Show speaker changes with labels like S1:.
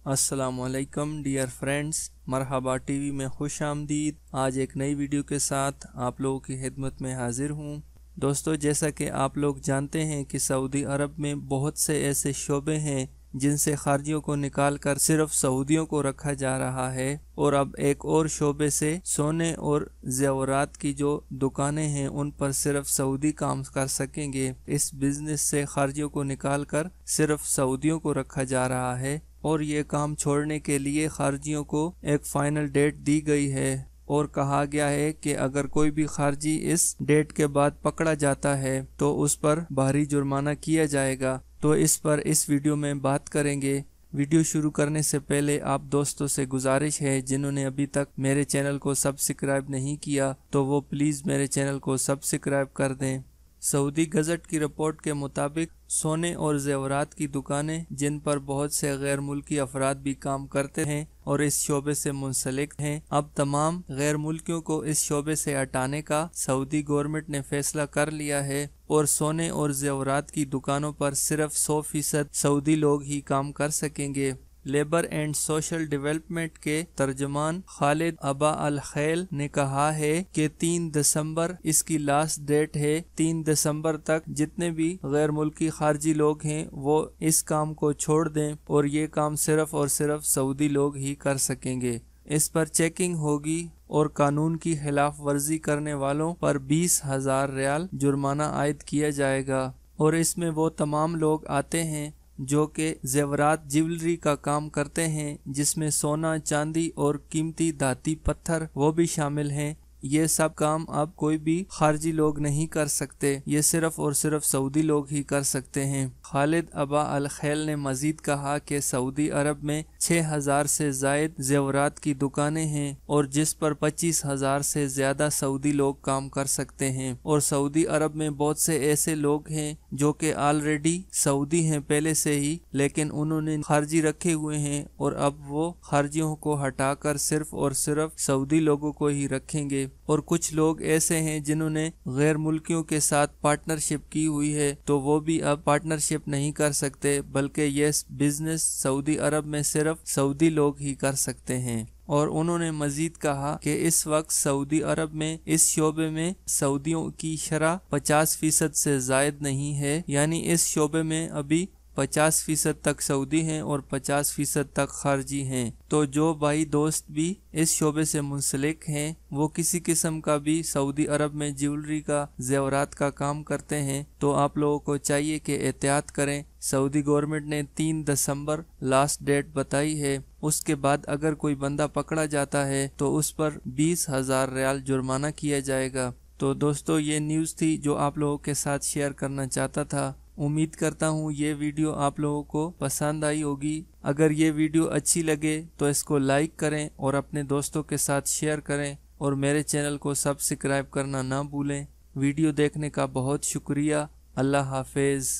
S1: अस्सलाम वालेकुम dear friends, मरहबा TV में खुश आमदीद। आज एक नई वीडियो के साथ आप लोगों की खिदमत में हाजिर हूँ। दोस्तों, जैसा कि आप लोग जानते हैं कि सऊदी अरब में बहुत से ऐसे शोबे हैं जिनसे खारजियों को निकाल कर सिर्फ सऊदियों को रखा जा रहा है, और अब एक और शोबे से सोने और जेवरात की जो दुकानें हैं उन पर सिर्फ सऊदी काम कर सकेंगे। इस बिजनेस से खारजियों को निकाल कर सिर्फ सऊदियों को रखा जा रहा है, और ये काम छोड़ने के लिए खारजियों को एक फाइनल डेट दी गई है और कहा गया है कि अगर कोई भी खारजी इस डेट के बाद पकड़ा जाता है तो उस पर भारी जुर्माना किया जाएगा। तो इस पर इस वीडियो में बात करेंगे। वीडियो शुरू करने से पहले आप दोस्तों से गुजारिश है, जिन्होंने अभी तक मेरे चैनल को सब्सक्राइब नहीं किया तो वो प्लीज़ मेरे चैनल को सब्सक्राइब कर दें। सऊदी गज़ट की रिपोर्ट के मुताबिक सोने और जेवरात की दुकानें, जिन पर बहुत से गैर मुल्की अफराद भी काम करते हैं और इस शोबे से मुंसलिक हैं, अब तमाम गैर मुल्कियों को इस शोबे से हटाने का सऊदी गवर्नमेंट ने फैसला कर लिया है, और सोने और जेवरात की दुकानों पर सिर्फ 100% सऊदी लोग ही काम कर सकेंगे। लेबर एंड सोशल डेवलपमेंट के तर्जमान खालिद अबा अल खैल ने कहा है कि 3 दिसंबर इसकी लास्ट डेट है। 3 दिसंबर तक जितने भी गैर मुल्की खारजी लोग हैं वो इस काम को छोड़ दें, और ये काम सिर्फ और सिर्फ सऊदी लोग ही कर सकेंगे। इस पर चेकिंग होगी और कानून की खिलाफ वर्जी करने वालों पर 20,000 रियाल जुर्माना आयद किया जाएगा। और इसमें वो तमाम लोग आते हैं जो कि जेवरात ज्वेलरी का काम करते हैं, जिसमें सोना, चांदी और कीमती धाती पत्थर वो भी शामिल हैं। ये सब काम अब कोई भी खारजी लोग नहीं कर सकते, ये सिर्फ और सिर्फ सऊदी लोग ही कर सकते हैं। खालिद अबा अल खैल ने मजीद कहा कि सऊदी अरब में 6,000 से जायद जेवरात की दुकानें हैं, और जिस पर 25,000 से ज्यादा सऊदी लोग काम कर सकते हैं। और सऊदी अरब में बहुत से ऐसे लोग हैं जो कि ऑलरेडी सऊदी हैं पहले से ही, लेकिन उन्होंने खारजी रखे हुए हैं, और अब वो खारजियों को हटाकर सिर्फ और सिर्फ सऊदी लोगों को ही रखेंगे। और कुछ लोग ऐसे हैं जिन्होंने गैर मुल्कियों के साथ पार्टनरशिप की हुई है, तो वो भी अब पार्टनरशिप नहीं कर सकते, बल्कि ये बिजनेस सऊदी अरब में सिर्फ सऊदी लोग ही कर सकते हैं। और उन्होंने मजीद कहा कि इस वक्त सऊदी अरब में इस शोबे में सऊदियों की शरह 50% से जायद नहीं है, यानी इस शोबे में अभी 50% तक सऊदी हैं और 50% तक खारजी हैं। तो जो भाई दोस्त भी इस शोबे से मुंसलिक हैं, वो किसी किस्म का भी सऊदी अरब में ज्वेलरी का, जेवरात का काम करते हैं, तो आप लोगों को चाहिए कि एहतियात करें। सऊदी गवर्नमेंट ने 3 दिसंबर लास्ट डेट बताई है। उसके बाद अगर कोई बंदा पकड़ा जाता है तो उस पर 20,000 रियाल जुर्माना किया जाएगा। तो दोस्तों, ये न्यूज़ थी जो आप लोगों के साथ शेयर करना चाहता था। उम्मीद करता हूँ ये वीडियो आप लोगों को पसंद आई होगी। अगर ये वीडियो अच्छी लगे तो इसको लाइक करें और अपने दोस्तों के साथ शेयर करें, और मेरे चैनल को सब्सक्राइब करना ना भूलें। वीडियो देखने का बहुत शुक्रिया। अल्लाह हाफिज़।